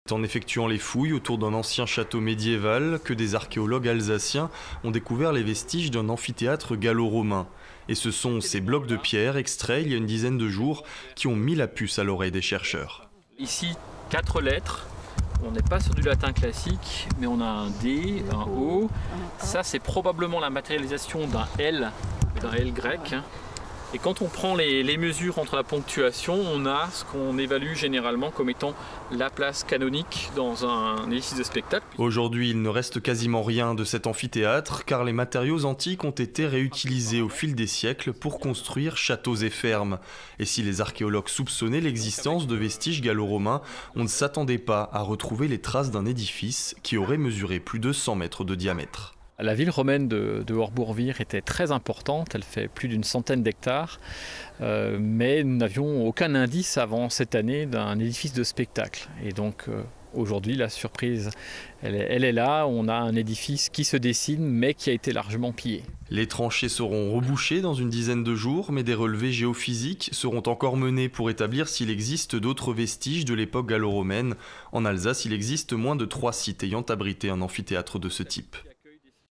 En effectuant les fouilles autour d'un ancien château médiéval, que des archéologues alsaciens ont découvert les vestiges d'un amphithéâtre gallo-romain. Et ce sont ces blocs de pierre extraits il y a une dizaine de jours qui ont mis la puce à l'oreille des chercheurs. Ici, 4 lettres. On n'est pas sur du latin classique, mais on a un D, un O. Ça, c'est probablement la matérialisation d'un L grec. Et quand on prend les mesures entre la ponctuation, on a ce qu'on évalue généralement comme étant la place canonique dans un édifice de spectacle. Aujourd'hui, il ne reste quasiment rien de cet amphithéâtre, car les matériaux antiques ont été réutilisés au fil des siècles pour construire châteaux et fermes. Et si les archéologues soupçonnaient l'existence de vestiges gallo-romains, on ne s'attendait pas à retrouver les traces d'un édifice qui aurait mesuré plus de 100 mètres de diamètre. La ville romaine de Horbourg-Vire était très importante, elle fait plus d'une centaine d'hectares, mais nous n'avions aucun indice avant cette année d'un édifice de spectacle. Et donc aujourd'hui, la surprise, elle est là, on a un édifice qui se dessine, mais qui a été largement pillé. Les tranchées seront rebouchées dans une dizaine de jours, mais des relevés géophysiques seront encore menés pour établir s'il existe d'autres vestiges de l'époque gallo-romaine. En Alsace, il existe moins de 3 sites ayant abrité un amphithéâtre de ce type.